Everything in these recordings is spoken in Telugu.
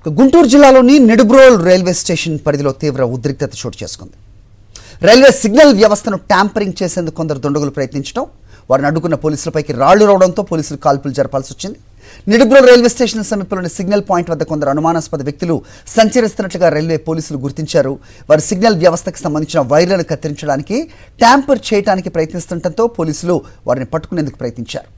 గుంటూరు జిల్లాలోని నిడుబ్రోల్ రైల్వే స్టేషన్ పరిధిలో తీవ్ర ఉద్రిక్తత చోటు చేసుకుంది. రైల్వే సిగ్నల్ వ్యవస్థను ట్యాంపరింగ్ చేసేందుకు కొందరు దుండగులు ప్రయత్నించడం, వారిని అడ్డుకున్న పోలీసులపైకి రాళ్లు రావడంతో పోలీసులు కాల్పులు జరపాల్సి వచ్చింది. నిడుబ్రోల్ రైల్వే స్టేషన్ సమీపంలోని సిగ్నల్ పాయింట్ వద్ద కొందరు అనుమానాస్పద వ్యక్తులు సంచరిస్తున్నట్లుగా రైల్వే పోలీసులు గుర్తించారు. వారి సిగ్నల్ వ్యవస్థకు సంబంధించిన వైర్లను కత్తిరించడానికి, ట్యాంపర్ చేయడానికి ప్రయత్నిస్తుండటంతో పోలీసులు వారిని పట్టుకునేందుకు ప్రయత్నించారు.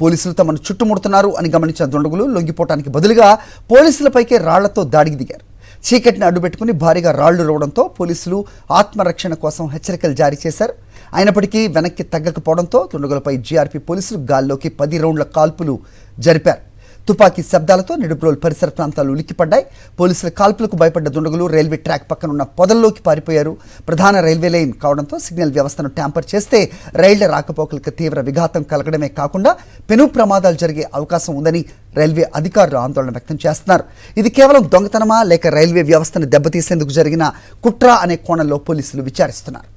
పోలీసులు తమను చుట్టుముడుతున్నారు అని గమనించిన దుండగులు లొంగిపోవడానికి బదులుగా పోలీసులపైకే రాళ్లతో దాడికి దిగారు. చీకటిని అడ్డుపెట్టుకుని భారీగా రాళ్లు రావడంతో పోలీసులు ఆత్మరక్షణ కోసం హెచ్చరికలు జారీ చేశారు. అయినప్పటికీ వెనక్కి తగ్గకపోవడంతో దుండగులపై జీఆర్పీ పోలీసులు గాల్లోకి 10 రౌండ్ల కాల్పులు జరిపారు. తుపాకీ శబ్దాలతో నిడుబ్రోల్ పరిసర ప్రాంతాలు ఉలిక్కిపడ్డాయి. పోలీసుల కాల్పులకు భయపడ్డ దుండగులు రైల్వే ట్రాక్ పక్కనున్న పొదల్లోకి పారిపోయారు. ప్రధాన రైల్వే లైన్ కావడంతో సిగ్నల్ వ్యవస్థను ట్యాంపర్ చేస్తే రైళ్ల రాకపోకలకు తీవ్ర విఘాతం కలగడమే కాకుండా పెను ప్రమాదాలు జరిగే అవకాశం ఉందని రైల్వే అధికారులు ఆందోళన వ్యక్తం చేస్తున్నారు. ఇది కేవలం దొంగతనమా లేక రైల్వే వ్యవస్థను దెబ్బతీసేందుకు జరిగిన కుట్ర అనే కోణంలో పోలీసులు విచారిస్తున్నారు.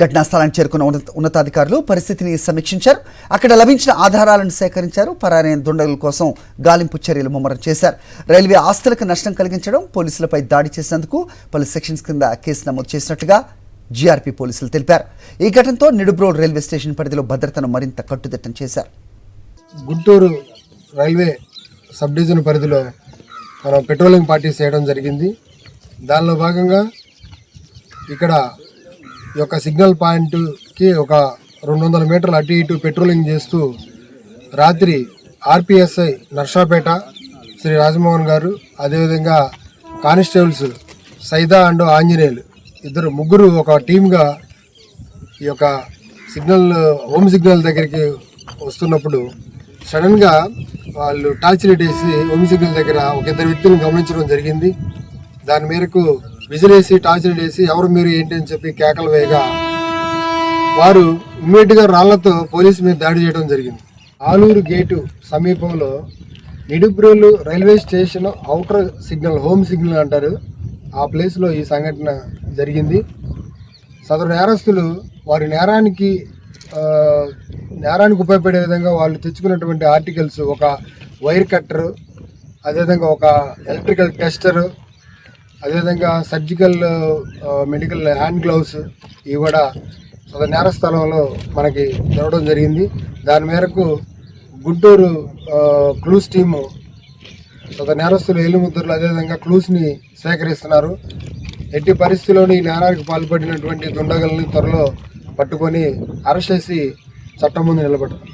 ఘటనా స్థలానికి చేరుకున్న ఉన్నతాధికారులు పరిస్థితిని సమీక్షించారు. అక్కడ లభించిన ఆధారాలను సేకరించారు. పరారైన దుండగుల కోసం గాలింపు చర్యలు ముమ్మరం చేశారు. రైల్వే ఆస్తులకు నష్టం కలిగించడం, పోలీసులపై దాడి చేసేందుకు పలు సెక్షన్స్ కింద కేసు నమోదు చేసినట్టుగా జీఆర్పీ పోలీసులు తెలిపారు. ఈ ఘటనతో నిడుబ్రోల్ రైల్వే స్టేషన్ పరిధిలో భద్రతను మరింత కట్టుదిట్టం చేశారు. గుంటూరు రైల్వే సబ్ డివిజన్ పరిధిలో మనం పెట్రోలింగ్ పార్టీస్ చేయడం జరిగింది. దానిలో భాగంగా ఇక్కడ ఈ యొక్క సిగ్నల్ పాయింట్కి ఒక 200 మీటర్లు అటు ఇటు పెట్రోలింగ్ చేస్తూ రాత్రి ఆర్పిఎస్ఐ నర్సాపేట శ్రీ రాజమోహన్ గారు, అదేవిధంగా కానిస్టేబుల్స్ సైదా అండ్ ఆంజనేయులు ముగ్గురు ఒక టీమ్గా ఈ యొక్క హోమ్ సిగ్నల్ దగ్గరికి వస్తున్నప్పుడు సడన్గా వాళ్ళు టార్చ్ లైట్ వేసి హోమ్ సిగ్నల్ దగ్గర ఒక 2 వ్యక్తులను గమనించడం జరిగింది. దాని మేరకు విజిలేసి టార్చ్ లైట్ వేసి ఎవరు మీరు ఏంటి అని చెప్పి కేకలు వేయగా వారు ఇమ్మీడియట్గా రాళ్లతో పోలీసు మీద దాడి చేయడం జరిగింది. ఆలూరు గేటు సమీపంలో Nidubrolu railway station outer signal, home signal అంటారు, ఆ ప్లేస్లో ఈ సంఘటన జరిగింది. సదరు నేరస్తులు వారి నేరానికి ఉపయోగపడే విధంగా వాళ్ళు తెచ్చుకున్నటువంటి ఆర్టికల్స్ ఒక వైర్ కట్టరు, అదేవిధంగా ఒక ఎలక్ట్రికల్ టెస్టరు, అదేవిధంగా సర్జికల్ మెడికల్ హ్యాండ్ గ్లౌస్ ఇవి కూడా నేర స్థలంలో మనకి దొరకడం జరిగింది. దాని మేరకు గుంటూరు క్లూస్ టీము నేరస్తులు ఏలుముద్రలు అదేవిధంగా క్లూస్ని సేకరిస్తున్నారు. ఎట్టి పరిస్థితుల్లోని ఈ నేరానికి పాల్పడినటువంటి దుండగుల్ని త్వరలో పట్టుకొని అరెస్ట్ చేసి చట్టం ముందు నిలబెడతారు.